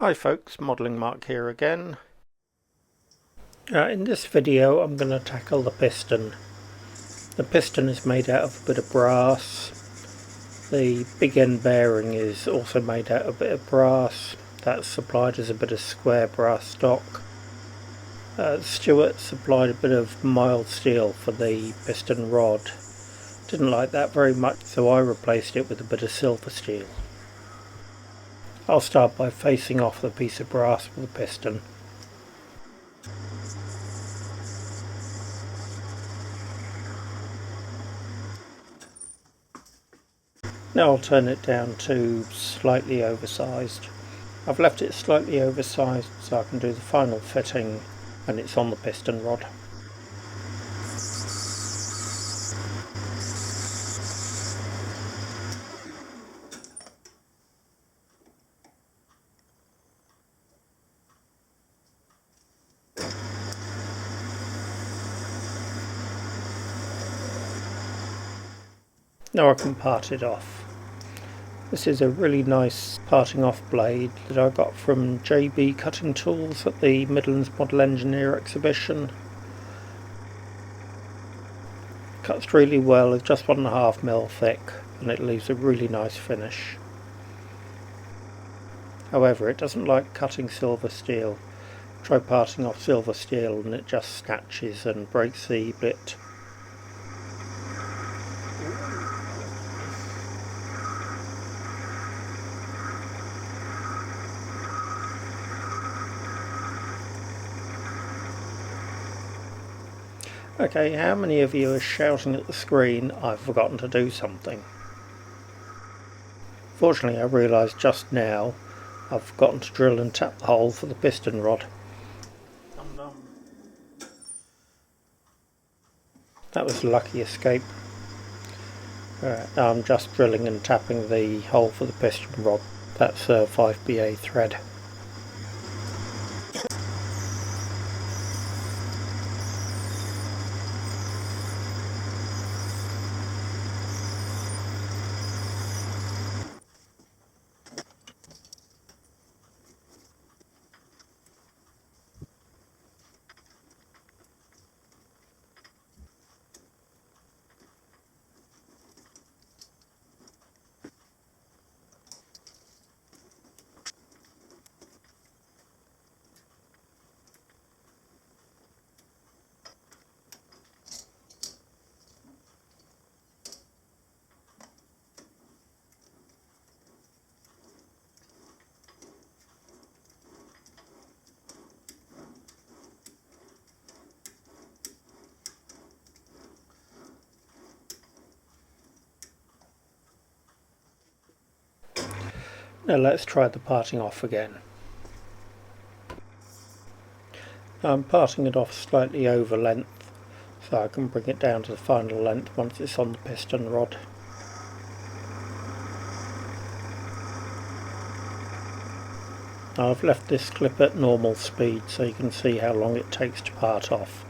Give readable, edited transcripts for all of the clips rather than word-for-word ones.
Hi folks, Modelling Mark here again. In this video I'm going to tackle the piston. The piston is made out of a bit of brass. The big end bearing is also made out of a bit of brass. That's supplied as a bit of square brass stock. Stuart supplied a bit of mild steel for the piston rod. Didn't like that very much, so I replaced it with a bit of silver steel. I'll start by facing off the piece of brass with the piston. Now I'll turn it down to slightly oversized. I've left it slightly oversized so I can do the final fitting when it's on the piston rod. Now I can part it off. This is a really nice parting off blade that I got from JB Cutting Tools at the Midlands Model Engineer exhibition. Cuts really well, it's just 1.5mm thick and it leaves a really nice finish. However, it doesn't like cutting silver steel. Try parting off silver steel and it just snatches and breaks the bit. Okay, how many of you are shouting at the screen, "I've forgotten to do something"? Fortunately, I realised just now I've forgotten to drill and tap the hole for the piston rod. That was a lucky escape. Now I'm just drilling and tapping the hole for the piston rod. That's a 5BA thread. Now let's try the parting off again. I'm parting it off slightly over length so I can bring it down to the final length once it's on the piston rod. Now I've left this clip at normal speed so you can see how long it takes to part off.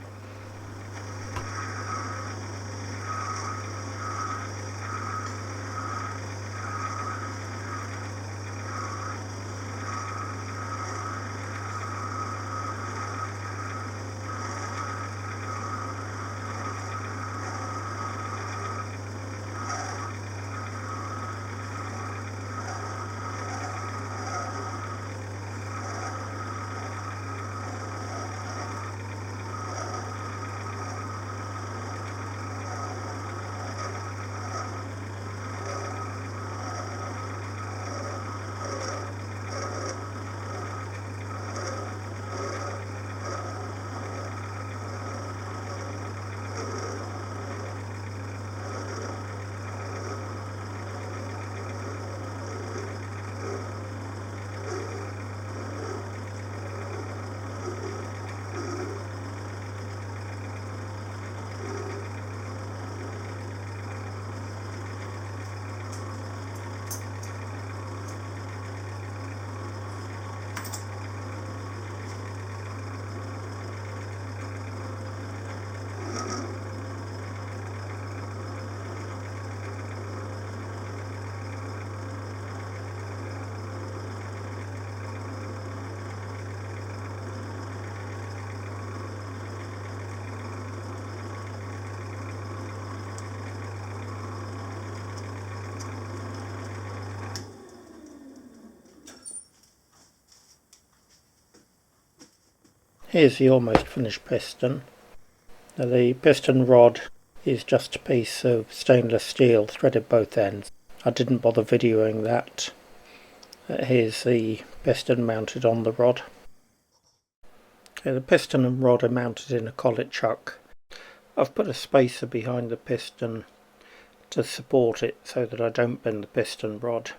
Here's the almost finished piston. Now the piston rod is just a piece of stainless steel threaded both ends. I didn't bother videoing that. Here's the piston mounted on the rod. Okay, the piston and rod are mounted in a collet chuck. I've put a spacer behind the piston to support it so that I don't bend the piston rod,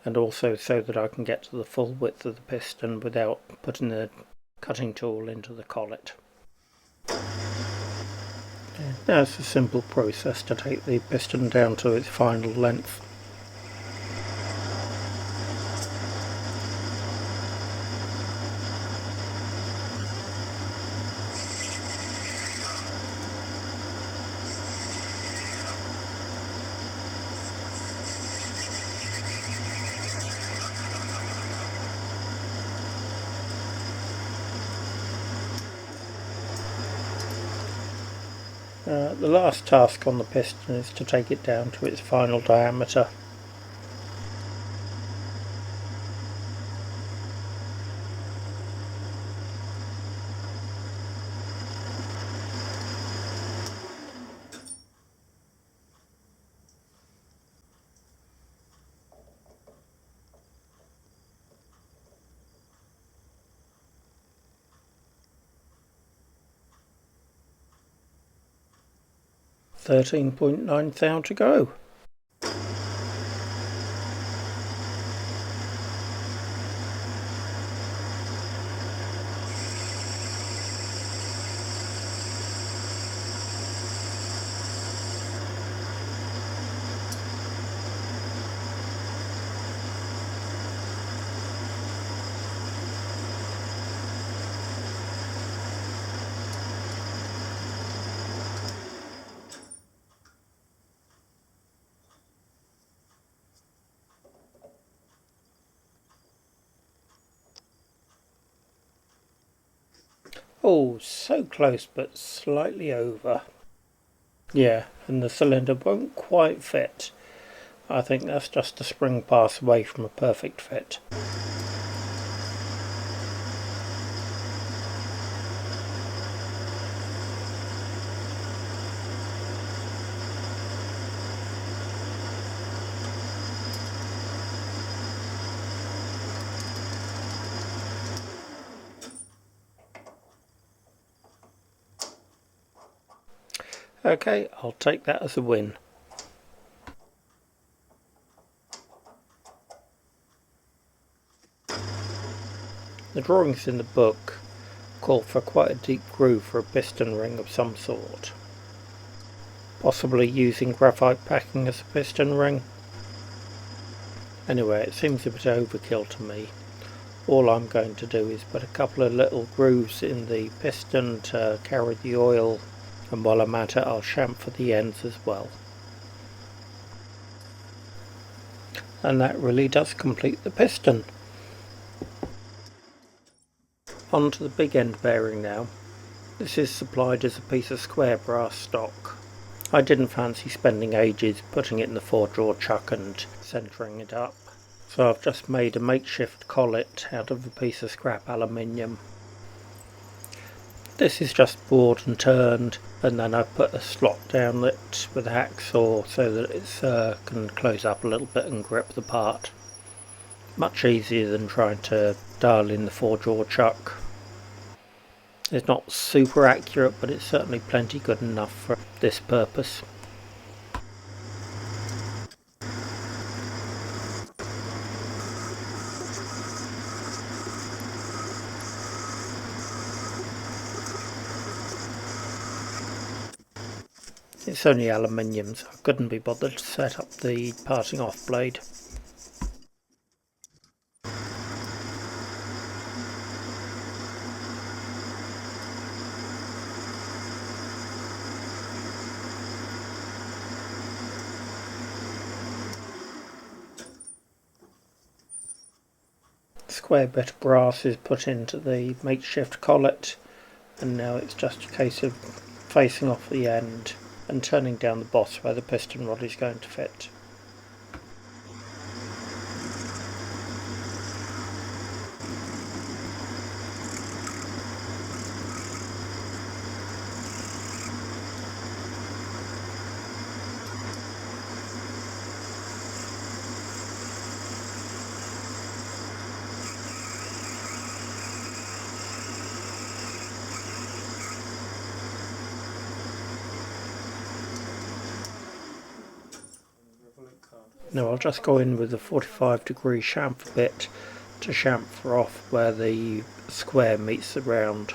and also so that I can get to the full width of the piston without putting the cutting tool into the collet. Now it's a simple process to take the piston down to its final length. The last task on the piston is to take it down to its final diameter. $13.9 thou to go. Oh, so close but slightly over. Yeah, and the cylinder won't quite fit. I think that's just a spring pass away from a perfect fit. Okay, I'll take that as a win. The drawings in the book call for quite a deep groove for a piston ring of some sort. Possibly using graphite packing as a piston ring. Anyway, it seems a bit overkill to me. All I'm going to do is put a couple of little grooves in the piston to carry the oil, and while I'm at it I'll chamfer the ends as well. And that really does complete the piston. On to the big end bearing now. This is supplied as a piece of square brass stock. I didn't fancy spending ages putting it in the 4-drawer chuck and centering it up, so I've just made a makeshift collet out of a piece of scrap aluminium. This is just bored and turned, and then I've put a slot down it with a hacksaw so that it can close up a little bit and grip the part. Much easier than trying to dial in the 4-drawer chuck. It's not super accurate, but it's certainly plenty good enough for this purpose. It's only aluminium, so I couldn't be bothered to set up the parting off blade. Square bit of brass is put into the makeshift collet, and now it's just a case of facing off the end and turning down the boss where the piston rod is going to fit. Now I'll just go in with a 45-degree chamfer bit to chamfer off where the square meets the round.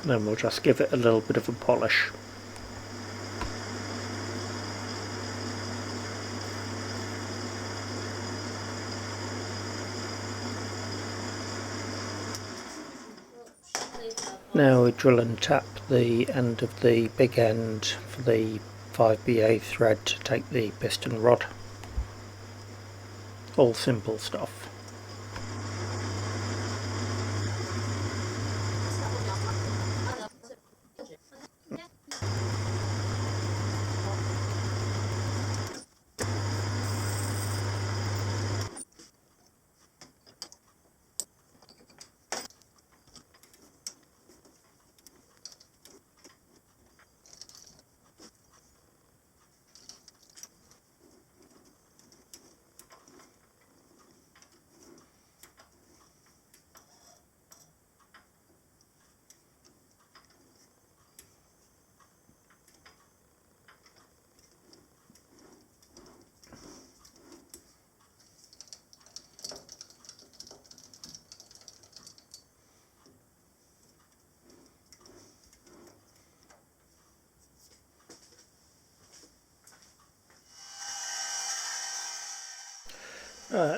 Then we'll just give it a little bit of a polish. Now we drill and tap the end of the big end for the 5BA thread to take the piston rod. All simple stuff.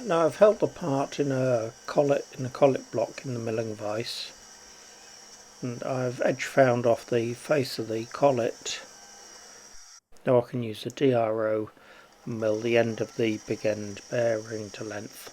Now I've held the part in a collet block in the milling vise, and I've edge found off the face of the collet. Now I can use a DRO and mill the end of the big end bearing to length.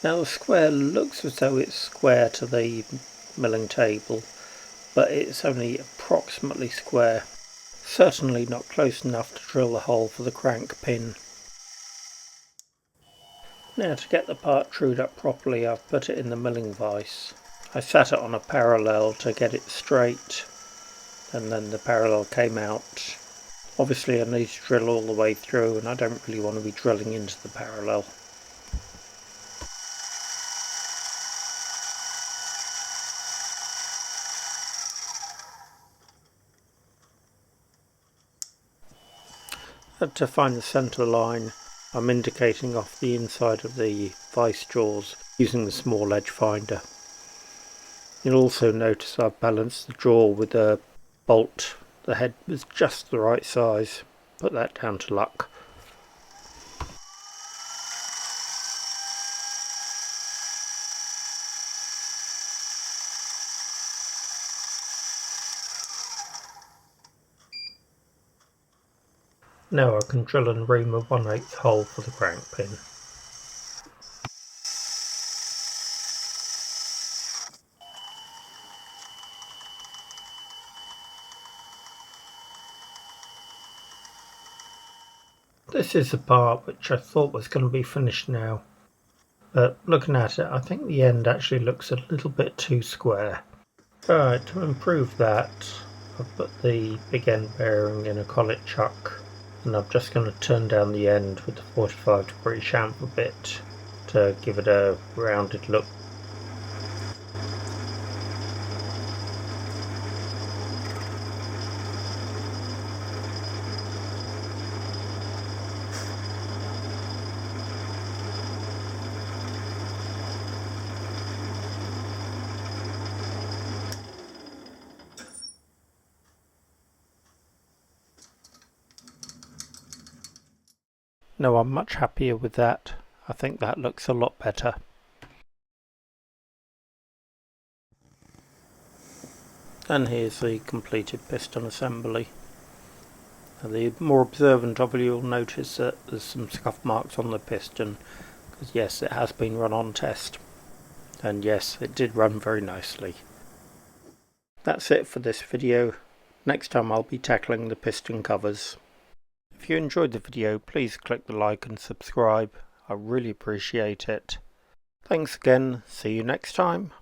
Now the square looks as though it's square to the milling table, but it's only approximately square. Certainly not close enough to drill the hole for the crank pin. Now to get the part trued up properly, I've put it in the milling vise. I sat it on a parallel to get it straight, and then the parallel came out. Obviously I need to drill all the way through, and I don't really want to be drilling into the parallel. To find the centre line, I'm indicating off the inside of the vice jaws using the small edge finder. You'll also notice I've balanced the jaw with a bolt. The head was just the right size. Put that down to luck. Now I can drill and ream a 1/8 hole for the crank pin. This is the part which I thought was going to be finished now, but looking at it I think the end actually looks a little bit too square. Right, to improve that I've put the big end bearing in a collet chuck, and I'm just going to turn down the end with the 45-degree chamfer bit to give it a rounded look. No, I'm much happier with that. I think that looks a lot better. And here's the completed piston assembly. Now, the more observant of you will notice that there's some scuff marks on the piston, because yes, it has been run on test. And yes, it did run very nicely. That's it for this video. Next time I'll be tackling the piston covers. If you enjoyed the video, please click the like and subscribe. I really appreciate it. Thanks again, see you next time.